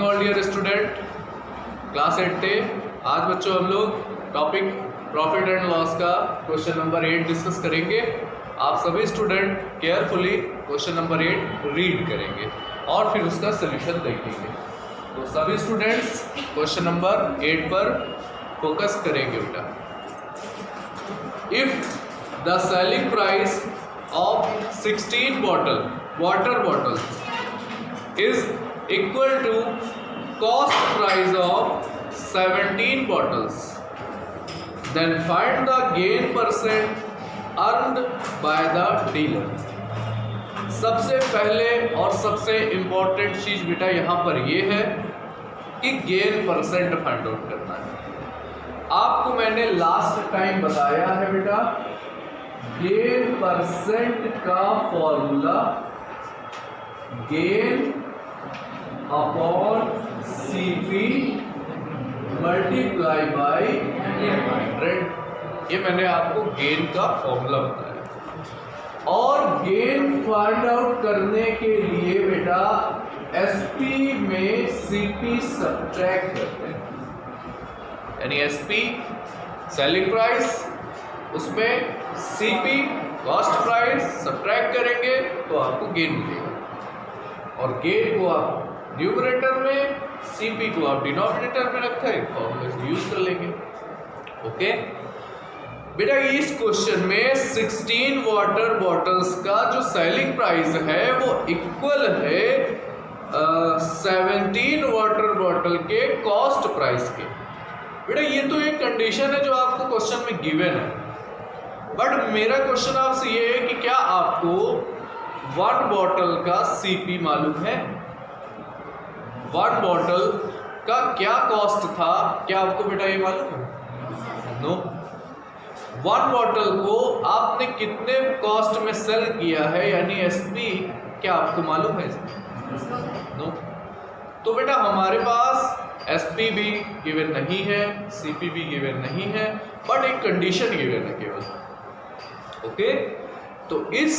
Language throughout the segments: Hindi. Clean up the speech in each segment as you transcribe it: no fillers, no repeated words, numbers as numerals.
ऑल डियर स्टूडेंट, क्लास 8 आज बच्चों हम लोग टॉपिक प्रॉफिट एंड लॉस का क्वेश्चन नंबर 8 डिस्कस करेंगे। आप सभी student carefully question number 8 read करेंगे और फिर उसका सोल्यूशन देखेंगे। तो सभी स्टूडेंट्स क्वेश्चन नंबर 8 पर फोकस करेंगे बेटा। If the selling price of 16 water bottles is equal to cost price of 17 bottles, then find the gain percent earned by the dealer। सबसे पहले और सबसे इम्पोर्टेंट चीज बेटा यहाँ पर ये है कि गेन परसेंट फाइंड आउट करना है। आपको मैंने लास्ट टाइम बताया है बेटा, गेन परसेंट का formula gain upon CP multiply by 100। ये मैंने आपको गेन का फॉर्मूला बताया। और गेन फाइंड आउट करने के लिए बेटा SP में CP सब्ट्रैक्ट करते हैं, यानी SP सेलिंग प्राइस, उसमें CP कॉस्ट प्राइस सब्ट्रैक्ट करेंगे तो आपको गेन मिलेगा। और गेन को आप न्यूमरेटर में, CP को आप डिनोमिनेटर में रखा है, फॉर्मूला यूज कर लेंगे। ओके बेटा, इस क्वेश्चन में 16 वाटर बॉटल्स का जो सेलिंग प्राइस है वो इक्वल है 17 वाटर बॉटल के कॉस्ट प्राइस के। बेटा ये तो एक कंडीशन है जो आपको क्वेश्चन में गिवन है, बट मेरा क्वेश्चन आपसे ये है कि क्या आपको 1 बॉटल का CP मालूम है? 1 बॉटल का क्या कॉस्ट था, क्या आपको बेटा ये मालूम है? नो। 1 बॉटल को आपने कितने कॉस्ट में सेल किया है, यानी SP, क्या आपको मालूम है? नो। तो बेटा हमारे पास SP भी गिवन नहीं है, CP भी गिवन नहीं है, बट एक कंडीशन गिवन है केवल। ओके तो इस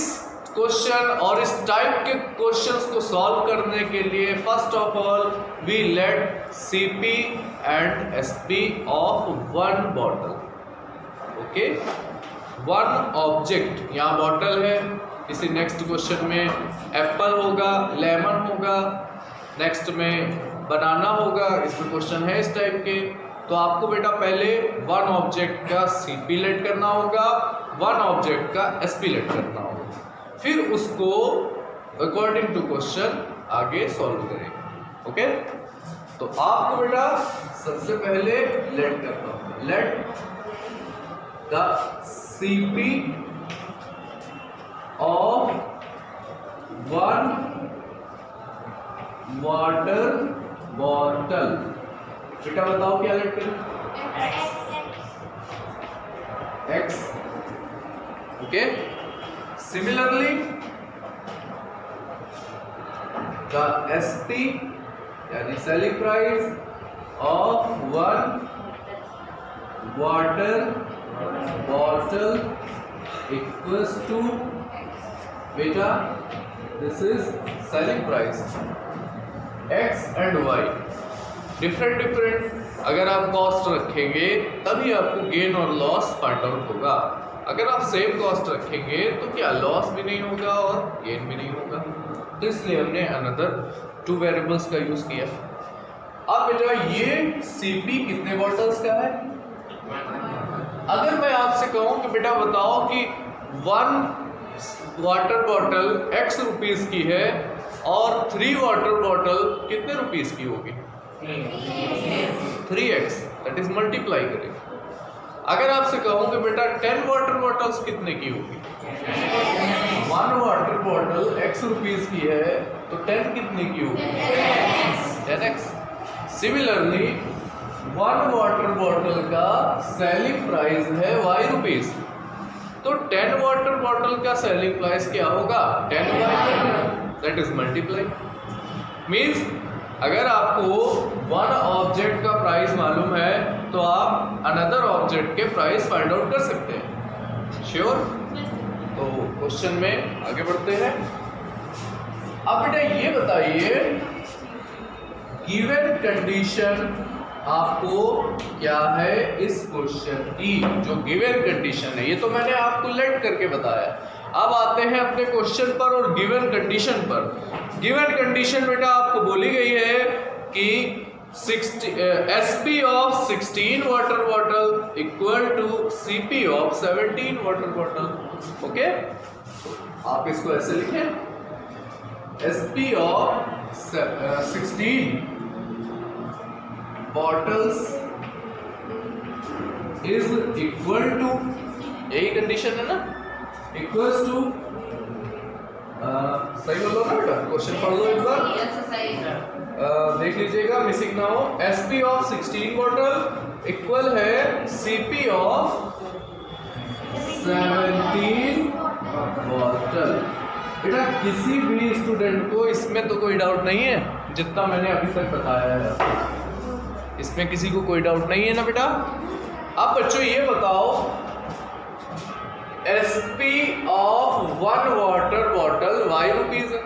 क्वेश्चन और इस टाइप के क्वेश्चंस को सॉल्व करने के लिए first of all we let CP and SP of 1 bottle. Okay 1 object, यहाँ बॉटल है, किसी नेक्स्ट क्वेश्चन में एप्पल होगा, लेमन होगा, नेक्स्ट में बनाना होगा, इसमें क्वेश्चन है इस टाइप के। तो आपको बेटा पहले 1 ऑब्जेक्ट का CP लेट करना होगा, 1 ऑब्जेक्ट का SP लेट करना होगा, फिर उसको अकॉर्डिंग टू क्वेश्चन आगे सॉल्व करेंगे। ओके तो आपको बेटा सबसे पहले लेट करना होगा, let the CP of 1 water bottle. बेटा बताओ क्या लेट करें? X। Okay Similarly, the SP यानी selling price of 1 water bottle equals to, बेटा this is selling price X and Y। Different अगर आप कॉस्ट रखेंगे तभी आपको गेन और लॉस फाइंड आउट होगा। अगर आप सेम कॉस्ट रखेंगे तो क्या लॉस भी नहीं होगा और गेन भी नहीं होगा। तो इसलिए हमने अनदर 2 वेरिएबल्स का यूज किया। अब बेटा ये CP कितने बॉटल्स का है? अगर मैं आपसे कहूं कि बेटा बताओ कि 1 वाटर बॉटल X रुपीस की है और 3 वाटर बॉटल कितने रुपीस की होगी? 3x, दैट इज मल्टीप्लाई करें। अगर आपसे कहूं कि बेटा 10 वाटर बॉटल्स कितने की होगी? 1 वाटर बॉटल X रुपीस की है तो 10 कितने की होगी? 10x। सिमिलरली 1 वाटर बॉटल का सेलिंग प्राइस है Y रुपीस, तो 10 वाटर बॉटल का सेलिंग प्राइस क्या होगा? 10y, that is multiply. Means अगर आपको 1 ऑब्जेक्ट का प्राइस मालूम है तो आप अनदर ऑब्जेक्ट के प्राइस फाइंड आउट कर सकते हैं। श्योर? तो क्वेश्चन में आगे बढ़ते हैं। अब बेटा ये बताइए गिवन कंडीशन आपको क्या है इस क्वेश्चन की, जो गिवन कंडीशन है, ये तो मैंने आपको लेट करके बताया। अब आते हैं अपने क्वेश्चन पर और गिवन कंडीशन पर। गिवन कंडीशन बेटा आपको बोली गई है कि SP of 16 water bottle equal to CP of 17 water bottle. Okay, आप इसको ऐसे लिखें, SP of 16 bottles is equal to, यही कंडीशन है ना, इक्वल्स टू, सही बोलो ना बेटा, क्वेश्चन पढ़ लो एक बार, देख लीजिएगा मिसिंग ना हो। SP of 16 बॉटल इक्वल है CP of 17 बॉटल। बेटा किसी भी स्टूडेंट को इसमें तो कोई डाउट नहीं है, जितना मैंने अभी तक बताया है इसमें किसी को कोई डाउट नहीं है ना बेटा। अब बच्चों ये बताओ, SP of 1 water bottle Y rupees है,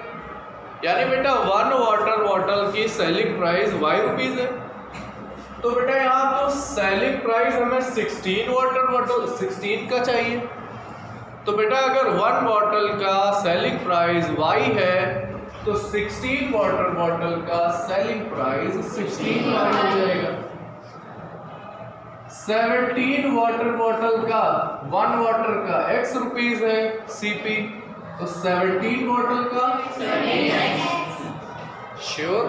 यानी बेटा 1 वाटर बॉटल की सेलिंग प्राइस Y रुपीज है। तो बेटा यहाँ तो सेलिंग प्राइस हमें 16 वाटर बॉटल 16 का चाहिए। तो बेटा अगर 1 बॉटल का सेलिंग प्राइस Y है तो 16 वाटर बॉटल का सेलिंग प्राइस 16 Y हो जाएगा। 17 वाटर बॉटल का 1 वाटर का X रुपीज है CP, तो 17 वाटर का श्योर।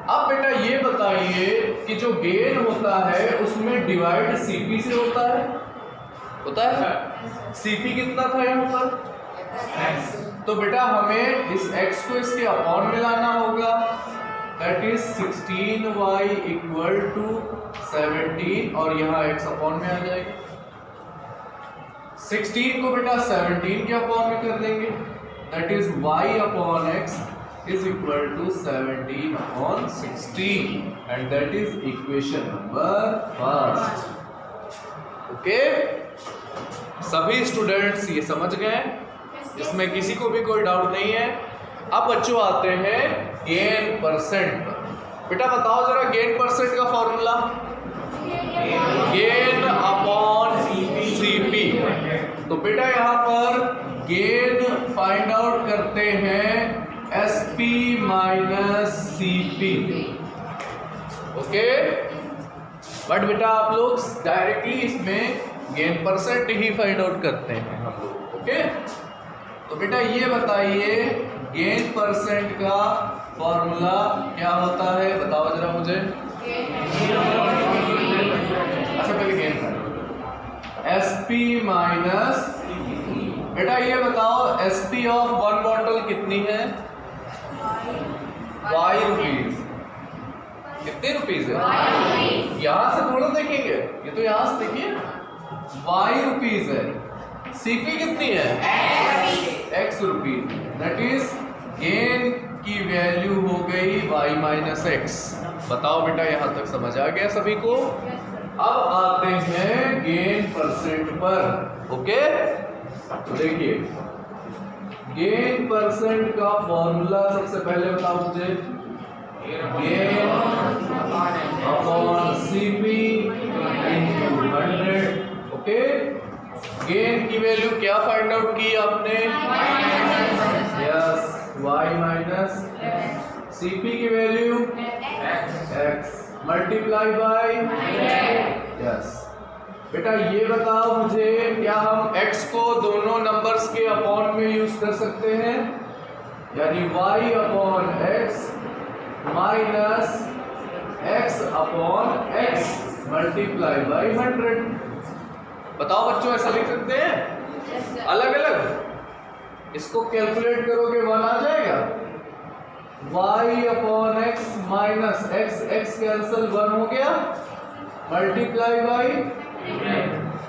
अब बेटा ये बताइए कि जो गेन होता है उसमें डिवाइड CP से होता है CP कितना था यहाँ पर, तो बेटा हमें इस X को इसके अपॉन में लाना होगा, that is 16y equal to 17 और यहाँ X अपॉन में आ जाएगा। 16 को बेटा 17 के अपॉन में कर देंगे, that is y upon x is equal to 17 upon 16 and that is equation number first। Okay, सभी स्टूडेंट्स ये समझ गए, इसमें किसी को भी कोई डाउट नहीं है। अब बच्चों आते हैं गेन परसेंट पर। बेटा बताओ जरा गेन परसेंट का फॉर्मूला, गेन अपॉन CP। तो बेटा यहाँ पर गेन फाइंड आउट करते हैं SP minus CP। Okay, but बेटा आप लोग डायरेक्टली इसमें गेन परसेंट ही फाइंड आउट करते हैं हम लोग। ओके, तो बेटा ये बताइए गेन परसेंट का फॉर्मूला क्या होता है, बताओ जरा मुझे। अच्छा पहले गेन SP माइनस, बेटा ये बताओ SP ऑफ 1 बॉटल कितनी है, Y रुपीज। कितने रुपीज है, यहां से थोड़ा देखेंगे, ये तो यहां से देखिए, Y रुपीज है। CP कितनी है, X rupees, that is gain की वैल्यू हो गई Y माइनस X। बताओ बेटा यहां तक समझ आ गया सभी को। अब आते हैं गेन परसेंट पर। ओके, तो देखिए गेन परसेंट का फॉर्मूला सबसे पहले बताओ मुझे, gain upon CP into 100। Okay, gain की वैल्यू क्या फाइंड आउट की आपने, यस Y माइनस CP की value X multiply by yes. बेटा ये बताओ मुझे, क्या हम X को दोनों नंबर्स के अपॉन में यूज कर सकते हैं, यानी Y upon X minus X upon X multiply by 100। बताओ बच्चों ऐसा लिख सकते हैं अलग अलग, इसको कैलकुलेट करोगे 1 आ जाएगा, Y upon X minus X cancel 1 हो गया, मल्टीप्लाई बाय।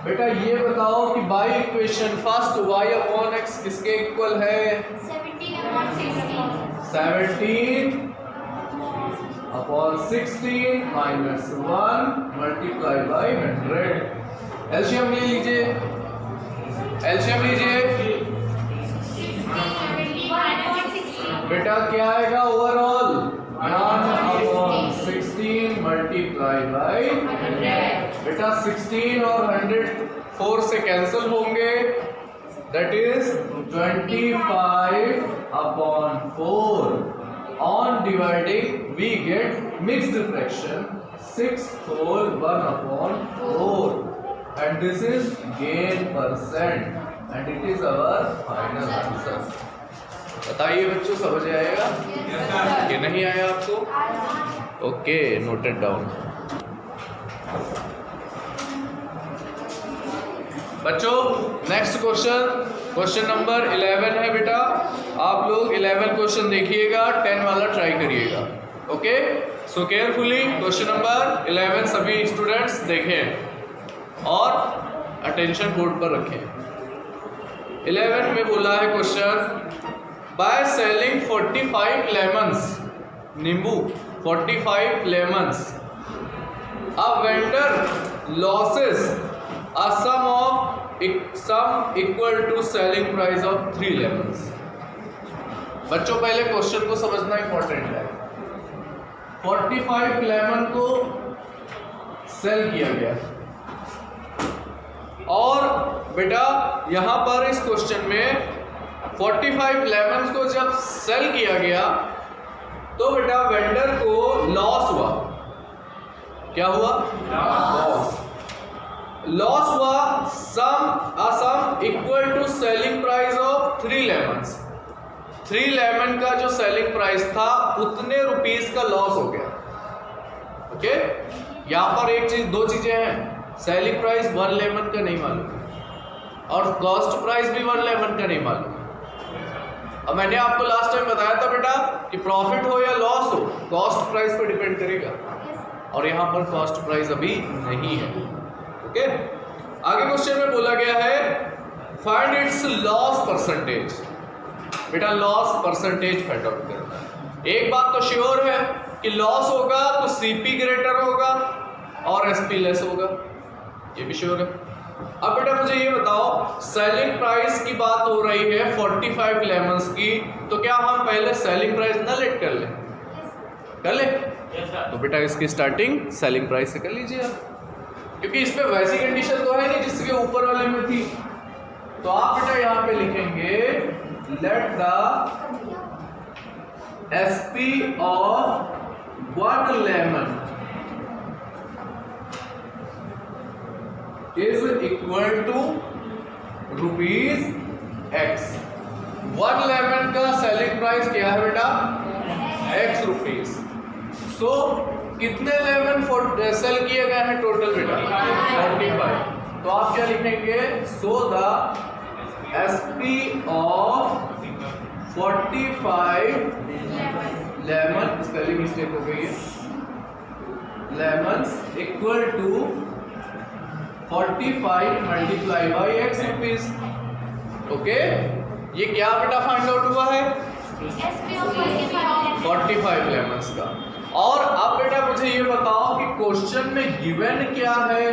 बेटा ये बताओ कि by equation first Y upon X किसके इक्वल है, 17 upon 16 minus 1 multiply by 100। LCM ले लीजिए, एलसीएम लीजिए। बेटा क्या आएगा ओवरऑल, 1/16 मल्टीप्लाई बाई 100। बेटा 16 और 100 4 से कैंसिल होंगे, that is 25/4। On dividing we get mixed fraction 6/4 1/4 and this is gain percent and it is our final answer। बताइए बच्चों, समझ आएगा कि नहीं आया आपको? Okay, noted down. बच्चों नेक्स्ट क्वेश्चन नंबर 11 है बेटा। आप लोग 11 क्वेश्चन देखिएगा, 10 वाला ट्राई करिएगा। ओके, सो केयरफुली क्वेश्चन नंबर 11 सभी स्टूडेंट्स देखें और अटेंशन बोर्ड पर रखें। 11 में बोला है क्वेश्चन, बाय सेलिंग 45 लेमन्स, नींबू 45 lemons, a vendor losses a sum equal to selling price of 3 lemons. बच्चों पहले क्वेश्चन को समझना इंपॉर्टेंट है। 45 लेमन को सेल किया गया और बेटा यहां पर इस क्वेश्चन में 45 लेमन्स को जब सेल किया गया तो बेटा वेंडर को लॉस हुआ। क्या हुआ? लॉस हुआ sum equal to selling price of 3 lemons. 3 lemon का जो सेलिंग प्राइस था उतने रुपीस का लॉस हो गया। ओके, यहां पर दो चीजें हैं, सेलिंग प्राइस 1 लेमन का नहीं मालूम और कॉस्ट प्राइस भी 1 लेमन का नहीं मालूम। अब मैंने आपको लास्ट टाइम बताया था बेटा कि प्रॉफिट हो या लॉस हो कॉस्ट प्राइस पर डिपेंड करेगा और यहाँ पर कॉस्ट प्राइस अभी नहीं है। ओके, आगे क्वेश्चन में बोला गया है फाइंड इट्स लॉस परसेंटेज। बेटा लॉस परसेंटेज फाइंड आउट करना है। एक बात तो श्योर है कि लॉस होगा तो सीपी ग्रेटर होगा और एसपी लेस होगा, ये भी श्योर है। अब बेटा मुझे ये बताओ, सेलिंग प्राइस की बात हो रही है 45 लेमन्स की, तो क्या हम पहले सेलिंग प्राइस ना लेट कर ले? कर ले? तो बेटा इसकी स्टार्टिंग सेलिंग प्राइस से कर लीजिए आप, क्योंकि इसमें वैसी कंडीशन तो है नहीं जिसके ऊपर वाले में थी। तो आप बेटा यहाँ पे लिखेंगे let the SP of 1 lemon is equal to ₹X। 1 lemon का सेलिंग प्राइस क्या है बेटा? X rupees. सो कितने लेमन सेल किए गए हैं टोटल बेटा? 45। तो आप क्या लिखेंगे? So the SP of 45 lemon, spelling mistake हो गई है, lemons equal to 45 multiply by X rupees. Okay, ये क्या बेटा फाइंड आउट हुआ है? 45 लेमन्स का। और अब बेटा मुझे ये बताओ कि क्वेश्चन में गिवन क्या है?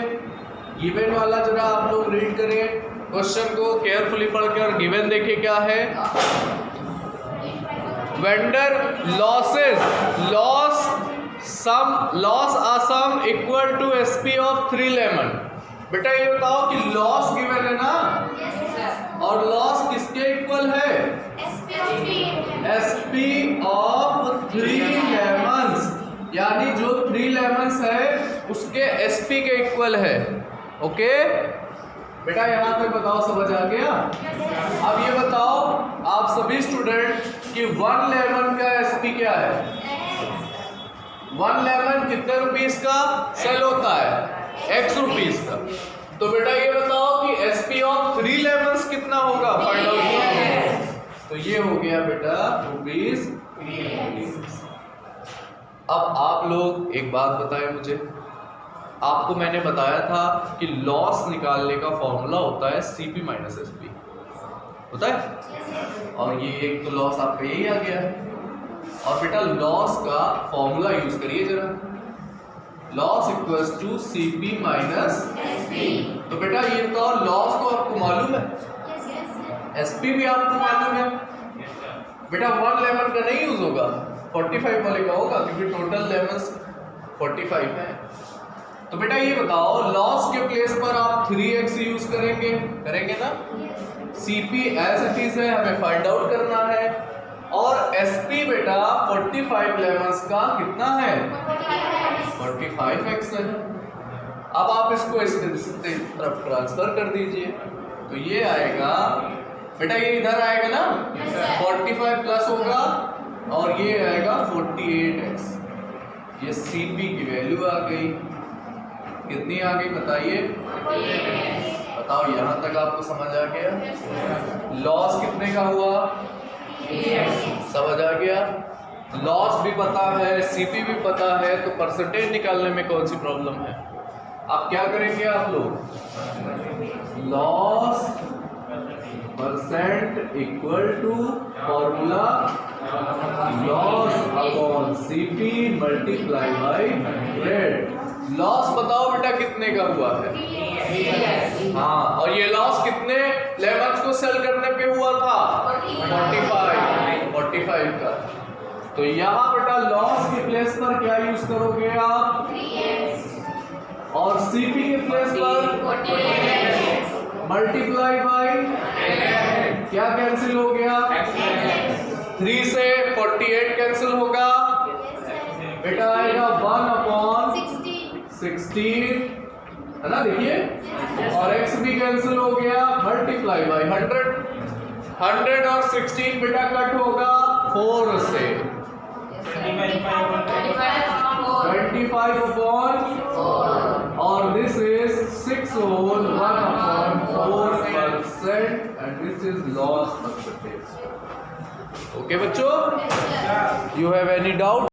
गिवन वाला जरा आप लोग रीड करें क्वेश्चन को केयरफुली पढ़कर। गिवन देखिए क्या है, vendor losses loss a sum equal to SP of 3 lemon. बेटा ये बताओ कि लॉस गिवन है ना, और लॉस किसके इक्वल है? एसपी ऑफ 3 लेमन्स, यानी जो 3 लेमन्स है उसके एसपी के इक्वल है। ओके बेटा, यहां तक बताओ समझ आ गया? अब ये बताओ आप सभी स्टूडेंट कि 1 लेमन का एसपी क्या है? 1 लेमन कितने रुपीस का सेल होता है? X रुपीस का। तो बेटा ये बताओ कि एसपी ऑफ 3 लेमन्स कितना होगा? फाइंड आउट कीजिए। तो ये हो गया बेटा ₹3। अब आप लोग एक बात बताएं मुझे, आपको मैंने बताया था कि लॉस निकालने का फॉर्मूला होता है CP माइनस SP, होता है? और ये एक तो लॉस आपका यही आ गया है। और बेटा लॉस का फॉर्मूला यूज करिए जरा, loss equals to CP minus SP। तो बेटा ये तो लॉस को आपको मालूम है, SP भी आपको मालूम है। बेटा 1 लेमन का नहीं यूज होगा, 45 वाले का होगा क्योंकि टोटल लेमन्स 45 है। तो बेटा ये बताओ लॉस के प्लेस पर आप 3x यूज करेंगे ना। CP एज इट इज है, हमें फाइंड आउट करना है। और SP बेटा 45 लेमन्स का कितना है 45x है। अब आप इसको इस तरफ ट्रांसफर कर दीजिए तो ये आएगा बेटा, ये इधर आएगा ना 45 प्लस होगा और ये आएगा 48x। ये CP की वैल्यू आ गई, कितनी आ गई बताइए। बताओ यहां तक आपको समझ आ गया। लॉस कितने का हुआ समझ आ गया। लॉस भी पता है, CP भी पता है, तो परसेंटेज निकालने में कौन सी प्रॉब्लम है। आप क्या करेंगे आप लोग, loss percent equal to formula loss upon CP multiply by 100। Loss बताओ बेटा कितने का हुआ है। हाँ, और ये लॉस कितने लेमन्स को सेल करने पे हुआ था 45 का। तो यहाँ बेटा लॉस के प्लेस पर क्या यूज करोगे आप 3x और CP के प्लेस पर मल्टीप्लाई बाई क्या कैंसिल हो गया 3 से 48 कैंसिल होगा बेटा, आएगा 1/16 है ना। देखिए और x भी कैंसिल हो गया, मल्टीप्लाई बाई 100 और 16 बेटा कट होगा 4 से 25/4 और this is 6 whole 1/4% and this is loss percentage। Okay बच्चों, you have any doubt?